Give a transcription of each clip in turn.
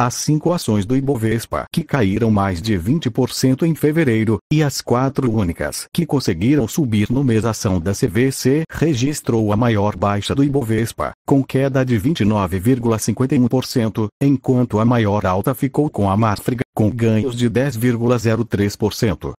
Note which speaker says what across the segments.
Speaker 1: as 5 ações do Ibovespa que caíram mais de 20% em fevereiro, e as 4 únicas que conseguiram subir no mês. A ação da CVC registrou a maior baixa do Ibovespa, com queda de 29,51%, enquanto a maior alta ficou com a Marfrig, com ganhos de 10,03%.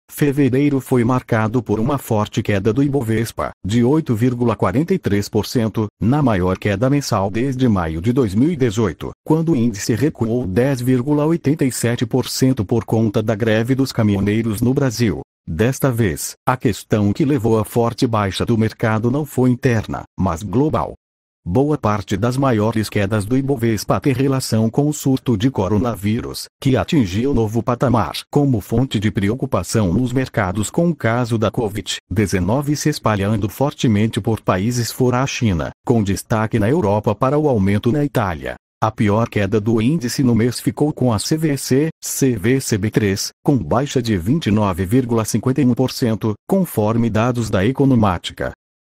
Speaker 1: Fevereiro foi marcado por uma forte queda do Ibovespa, de 8,43%, na maior queda mensal desde maio de 2018, quando o índice recuou 10,87% por conta da greve dos caminhoneiros no Brasil. Desta vez, a questão que levou à forte baixa do mercado não foi interna, mas global. Boa parte das maiores quedas do Ibovespa tem relação com o surto de coronavírus, que atingiu novo patamar como fonte de preocupação nos mercados, com o caso da Covid-19 se espalhando fortemente por países fora a China, com destaque na Europa para o aumento na Itália. A pior queda do índice no mês ficou com a CVC/CVCB3, com baixa de 29,51%, conforme dados da Economática.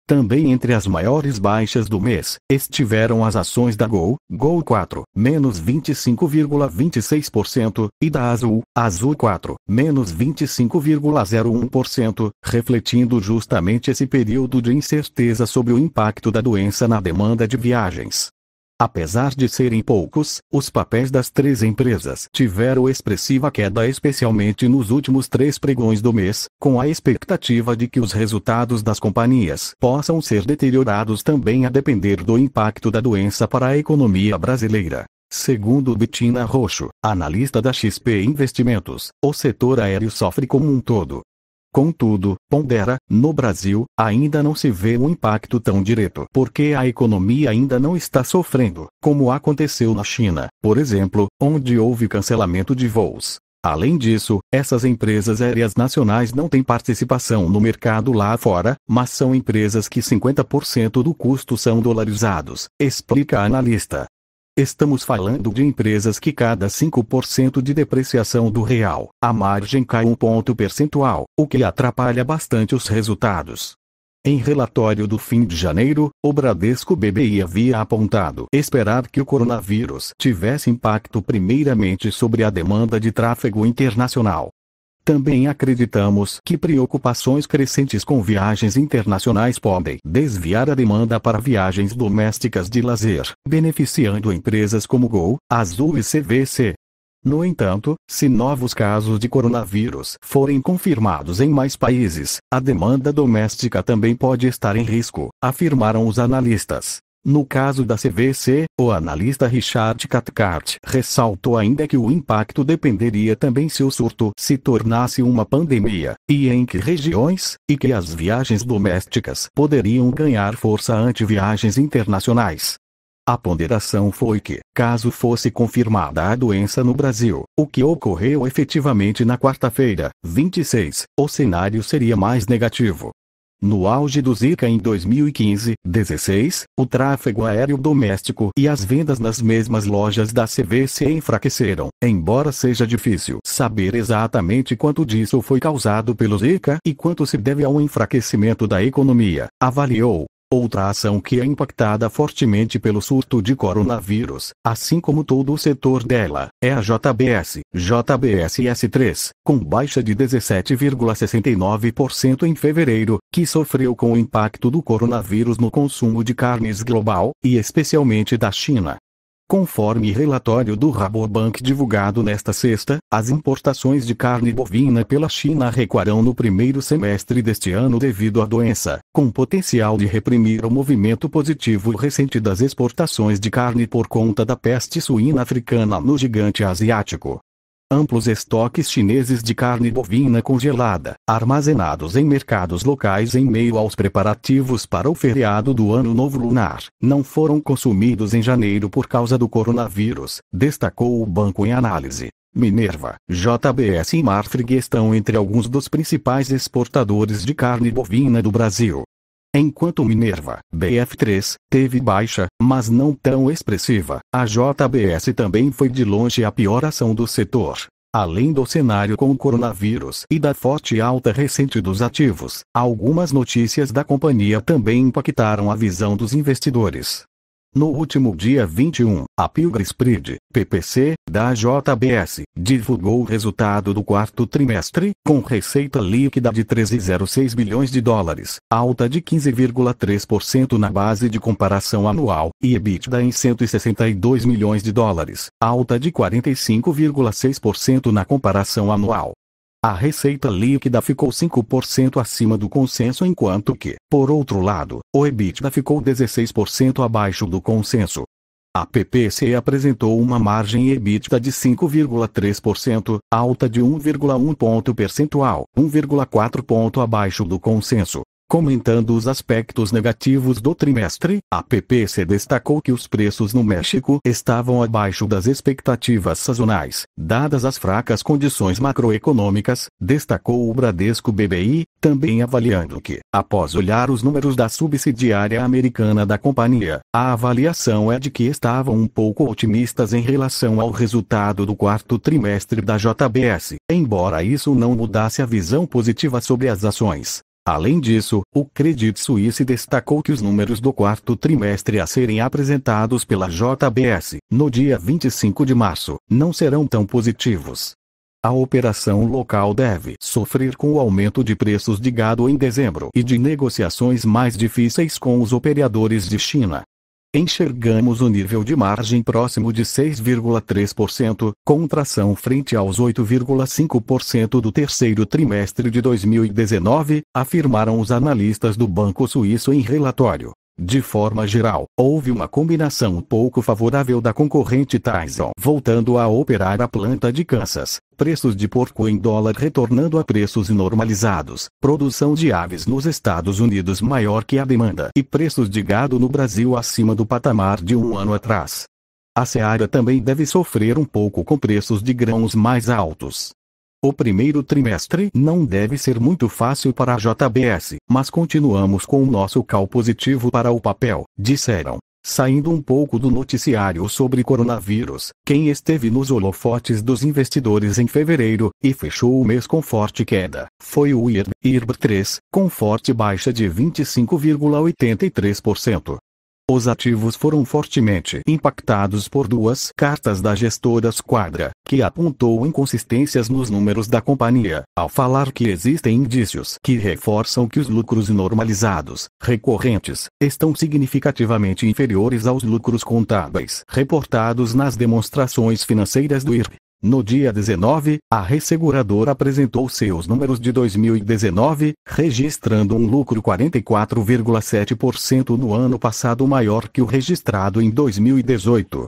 Speaker 1: Também entre as maiores baixas do mês, estiveram as ações da Gol 4, menos 25,26%, e da Azul 4, menos 25,01%, refletindo justamente esse período de incerteza sobre o impacto da doença na demanda de viagens. Apesar de serem poucos, os papéis das 3 empresas tiveram expressiva queda, especialmente nos últimos 3 pregões do mês, com a expectativa de que os resultados das companhias possam ser deteriorados também a depender do impacto da doença para a economia brasileira. Segundo Bettina Rocho, analista da XP Investimentos, o setor aéreo sofre como um todo. Contudo, pondera, no Brasil, ainda não se vê um impacto tão direto porque a economia ainda não está sofrendo, como aconteceu na China, por exemplo, onde houve cancelamento de voos. Além disso, essas empresas aéreas nacionais não têm participação no mercado lá fora, mas são empresas que 50% do custo são dolarizados, explica a analista. Estamos falando de empresas que cada 5% de depreciação do real, a margem cai 1 ponto percentual, o que atrapalha bastante os resultados. Em relatório do fim de janeiro, o Bradesco BBI havia apontado esperar que o coronavírus tivesse impacto primeiramente sobre a demanda de tráfego internacional. Também acreditamos que preocupações crescentes com viagens internacionais podem desviar a demanda para viagens domésticas de lazer, beneficiando empresas como Gol, Azul e CVC. No entanto, se novos casos de coronavírus forem confirmados em mais países, a demanda doméstica também pode estar em risco, afirmaram os analistas. No caso da CVC, o analista Richard Cathcart ressaltou ainda que o impacto dependeria também se o surto se tornasse uma pandemia, e em que regiões, e que as viagens domésticas poderiam ganhar força ante viagens internacionais. A ponderação foi que, caso fosse confirmada a doença no Brasil, o que ocorreu efetivamente na quarta-feira, 26, o cenário seria mais negativo. No auge do Zika em 2015-16, o tráfego aéreo doméstico e as vendas nas mesmas lojas da CVC enfraqueceram, embora seja difícil saber exatamente quanto disso foi causado pelo Zika e quanto se deve ao enfraquecimento da economia, avaliou. Outra ação que é impactada fortemente pelo surto de coronavírus, assim como todo o setor dela, é a JBS/JBSS3, com baixa de 17,69% em fevereiro, que sofreu com o impacto do coronavírus no consumo de carnes global, e especialmente da China. Conforme relatório do Rabobank divulgado nesta sexta, as importações de carne bovina pela China recuarão no primeiro semestre deste ano devido à doença, com potencial de reprimir o movimento positivo recente das exportações de carne por conta da peste suína africana no gigante asiático. Amplos estoques chineses de carne bovina congelada, armazenados em mercados locais em meio aos preparativos para o feriado do Ano Novo Lunar, não foram consumidos em janeiro por causa do coronavírus, destacou o banco em análise. Minerva, JBS e Marfrig estão entre alguns dos principais exportadores de carne bovina do Brasil. Enquanto Minerva, BF3, teve baixa, mas não tão expressiva, a JBS também foi de longe a pior ação do setor. Além do cenário com o coronavírus e da forte alta recente dos ativos, algumas notícias da companhia também impactaram a visão dos investidores. No último dia 21, a Pilgrim Spread, PPC, da JBS, divulgou o resultado do quarto trimestre, com receita líquida de 13,06 bilhões de dólares, alta de 15,3% na base de comparação anual, e EBITDA em 162 milhões de dólares, alta de 45,6% na comparação anual. A receita líquida ficou 5% acima do consenso, enquanto que, por outro lado, o EBITDA ficou 16% abaixo do consenso. A PPC apresentou uma margem EBITDA de 5,3%, alta de 1,1 ponto percentual, 1,4 ponto abaixo do consenso. Comentando os aspectos negativos do trimestre, a PPC destacou que os preços no México estavam abaixo das expectativas sazonais, dadas as fracas condições macroeconômicas, destacou o Bradesco BBI, também avaliando que, após olhar os números da subsidiária americana da companhia, a avaliação é de que estavam um pouco otimistas em relação ao resultado do quarto trimestre da JBS, embora isso não mudasse a visão positiva sobre as ações. Além disso, o Credit Suisse destacou que os números do quarto trimestre a serem apresentados pela JBS, no dia 25 de março, não serão tão positivos. A operação local deve sofrer com o aumento de preços de gado em dezembro e de negociações mais difíceis com os operadores de China. Enxergamos o nível de margem próximo de 6,3%, contração frente aos 8,5% do terceiro trimestre de 2019, afirmaram os analistas do Banco Suíço em relatório. De forma geral, houve uma combinação pouco favorável da concorrente Tyson voltando a operar a planta de Kansas, preços de porco em dólar retornando a preços normalizados, produção de aves nos Estados Unidos maior que a demanda e preços de gado no Brasil acima do patamar de um ano atrás. A seara também deve sofrer um pouco com preços de grãos mais altos. O primeiro trimestre não deve ser muito fácil para a JBS, mas continuamos com o nosso call positivo para o papel, disseram. Saindo um pouco do noticiário sobre coronavírus, quem esteve nos holofotes dos investidores em fevereiro, e fechou o mês com forte queda, foi o IRB3, com forte baixa de 25,83%. Os ativos foram fortemente impactados por duas cartas da gestora Squadra, que apontou inconsistências nos números da companhia, ao falar que existem indícios que reforçam que os lucros normalizados, recorrentes, estão significativamente inferiores aos lucros contábeis reportados nas demonstrações financeiras do IRB. No dia 19, a resseguradora apresentou seus números de 2019, registrando um lucro 44,7% no ano passado maior que o registrado em 2018.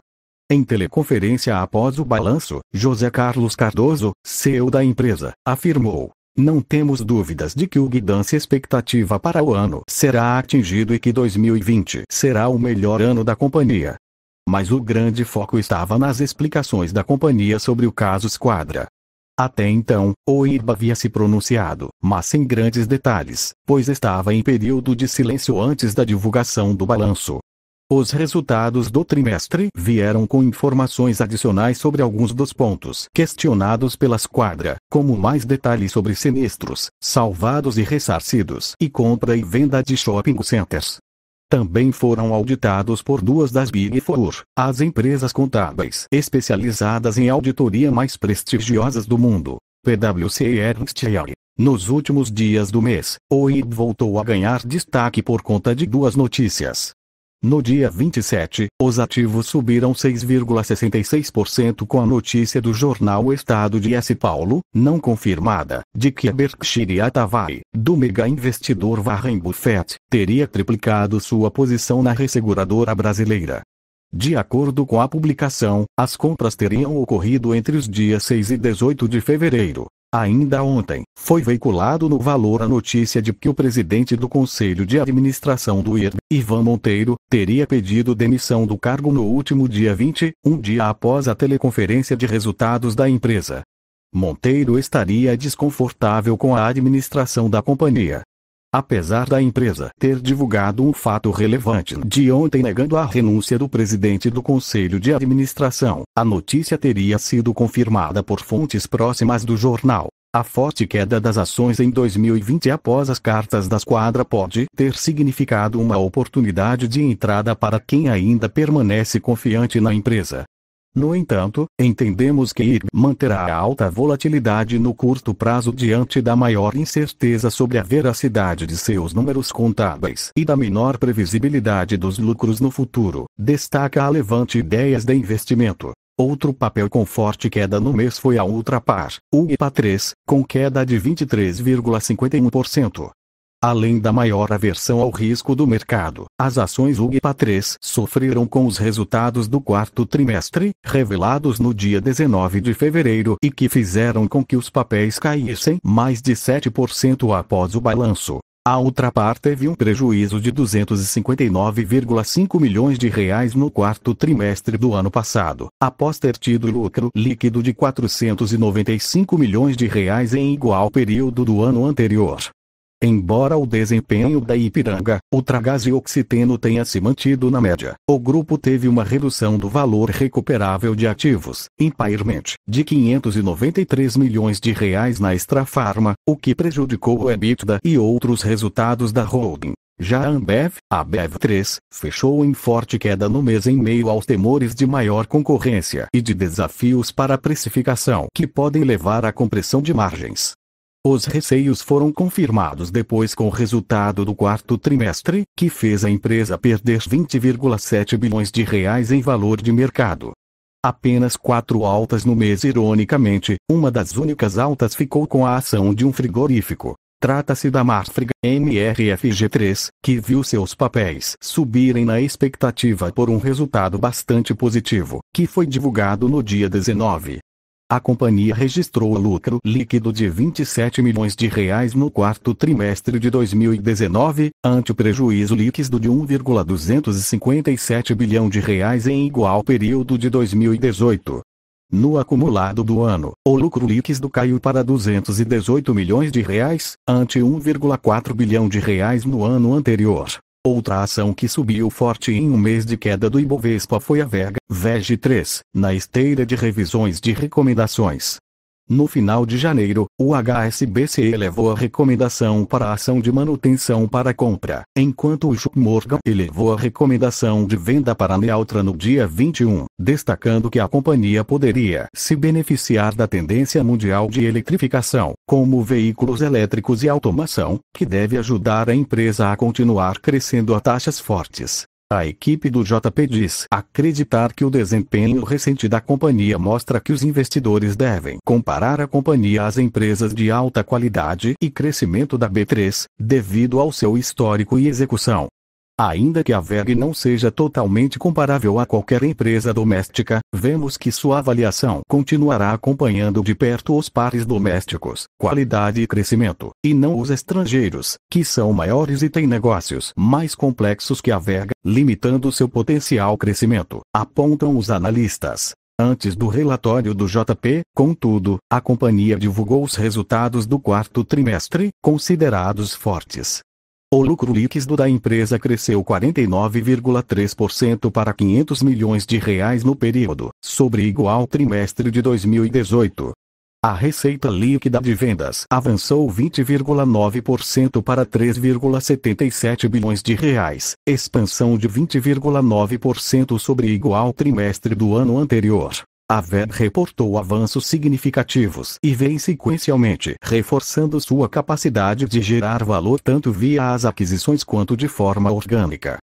Speaker 1: Em teleconferência após o balanço, José Carlos Cardoso, CEO da empresa, afirmou: "Não temos dúvidas de que o guidance expectativa para o ano será atingido e que 2020 será o melhor ano da companhia." Mas o grande foco estava nas explicações da companhia sobre o caso Squadra. Até então, o IRB havia se pronunciado, mas sem grandes detalhes, pois estava em período de silêncio antes da divulgação do balanço. Os resultados do trimestre vieram com informações adicionais sobre alguns dos pontos questionados pela Squadra, como mais detalhes sobre sinistros, salvados e ressarcidos, e compra e venda de shopping centers. Também foram auditados por duas das Big Four, as empresas contábeis especializadas em auditoria mais prestigiosas do mundo, PwC e Ernst & Young. Nos últimos dias do mês, o IRB voltou a ganhar destaque por conta de duas notícias. No dia 27, os ativos subiram 6,66% com a notícia do jornal O Estado de São Paulo, não confirmada, de que a Berkshire Hathaway, do mega investidor Warren Buffett, teria triplicado sua posição na resseguradora brasileira. De acordo com a publicação, as compras teriam ocorrido entre os dias 6 e 18 de fevereiro. Ainda ontem, foi veiculado no Valor a notícia de que o presidente do Conselho de Administração do IRB, Ivan Monteiro, teria pedido demissão do cargo no último dia 20, um dia após a teleconferência de resultados da empresa. Monteiro estaria desconfortável com a administração da companhia. Apesar da empresa ter divulgado um fato relevante de ontem negando a renúncia do presidente do Conselho de Administração, a notícia teria sido confirmada por fontes próximas do jornal. A forte queda das ações em 2020 após as cartas da esquadra pode ter significado uma oportunidade de entrada para quem ainda permanece confiante na empresa. No entanto, entendemos que IRB manterá a alta volatilidade no curto prazo diante da maior incerteza sobre a veracidade de seus números contábeis e da menor previsibilidade dos lucros no futuro, destaca a Levante Ideias de Investimento. Outro papel com forte queda no mês foi a Ultrapar, UGPA3, com queda de 23,51%. Além da maior aversão ao risco do mercado, as ações UGPA3 sofreram com os resultados do quarto trimestre, revelados no dia 19 de fevereiro e que fizeram com que os papéis caíssem mais de 7% após o balanço. A Ultrapar teve um prejuízo de R$ 259,5 milhões no quarto trimestre do ano passado, após ter tido lucro líquido de R$ 495 milhões em igual período do ano anterior. Embora o desempenho da Ipiranga, Ultragaz e Oxiteno tenha se mantido na média, o grupo teve uma redução do valor recuperável de ativos, impairment, de R$ 593 milhões na Extrafarma, o que prejudicou o EBITDA e outros resultados da holding. Já a Ambev, a BEV3, fechou em forte queda no mês em meio aos temores de maior concorrência e de desafios para a precificação que podem levar à compressão de margens. Os receios foram confirmados depois com o resultado do quarto trimestre, que fez a empresa perder R$ 20,7 bilhões em valor de mercado. Apenas 4 altas no mês. Ironicamente, uma das únicas altas ficou com a ação de um frigorífico. Trata-se da Marfrig MRFG3, que viu seus papéis subirem na expectativa por um resultado bastante positivo, que foi divulgado no dia 19. A companhia registrou lucro líquido de R$ 27 milhões no quarto trimestre de 2019, ante o prejuízo líquido de R$ 1,257 bilhão em igual período de 2018. No acumulado do ano, o lucro líquido caiu para R$ 218 milhões, ante R$ 1,4 bilhão no ano anterior. Outra ação que subiu forte em um mês de queda do Ibovespa foi a VEG3, na esteira de revisões de recomendações. No final de janeiro, o HSBC elevou a recomendação para a ação de manutenção para compra, enquanto o JP Morgan elevou a recomendação de venda para neutra no dia 21, destacando que a companhia poderia se beneficiar da tendência mundial de eletrificação, como veículos elétricos e automação, que deve ajudar a empresa a continuar crescendo a taxas fortes. A equipe do JP diz acreditar que o desempenho recente da companhia mostra que os investidores devem comparar a companhia às empresas de alta qualidade e crescimento da B3, devido ao seu histórico e execução. Ainda que a VEG não seja totalmente comparável a qualquer empresa doméstica, vemos que sua avaliação continuará acompanhando de perto os pares domésticos, qualidade e crescimento, e não os estrangeiros, que são maiores e têm negócios mais complexos que a VEG, limitando seu potencial crescimento, apontam os analistas. Antes do relatório do JP, contudo, a companhia divulgou os resultados do quarto trimestre, considerados fortes. O lucro líquido da empresa cresceu 49,3% para R$ 500 milhões no período, sobre igual trimestre de 2018. A receita líquida de vendas avançou 20,9% para R$ 3,77 bilhões, expansão de 20,9% sobre igual trimestre do ano anterior. A VEG reportou avanços significativos e vem sequencialmente reforçando sua capacidade de gerar valor tanto via as aquisições quanto de forma orgânica.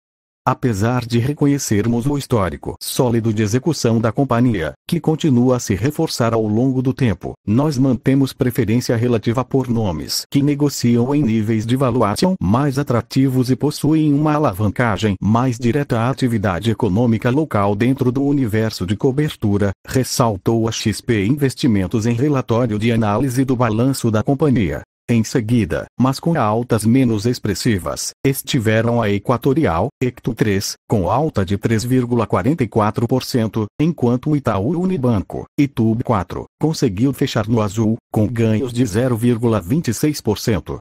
Speaker 1: Apesar de reconhecermos o histórico sólido de execução da companhia, que continua a se reforçar ao longo do tempo, nós mantemos preferência relativa por nomes que negociam em níveis de valuação mais atrativos e possuem uma alavancagem mais direta à atividade econômica local dentro do universo de cobertura, ressaltou a XP Investimentos em relatório de análise do balanço da companhia. Em seguida, mas com altas menos expressivas, estiveram a Equatorial, Ecto3, com alta de 3,44%, enquanto o Itaú Unibanco, Itub4, conseguiu fechar no azul, com ganhos de 0,26%.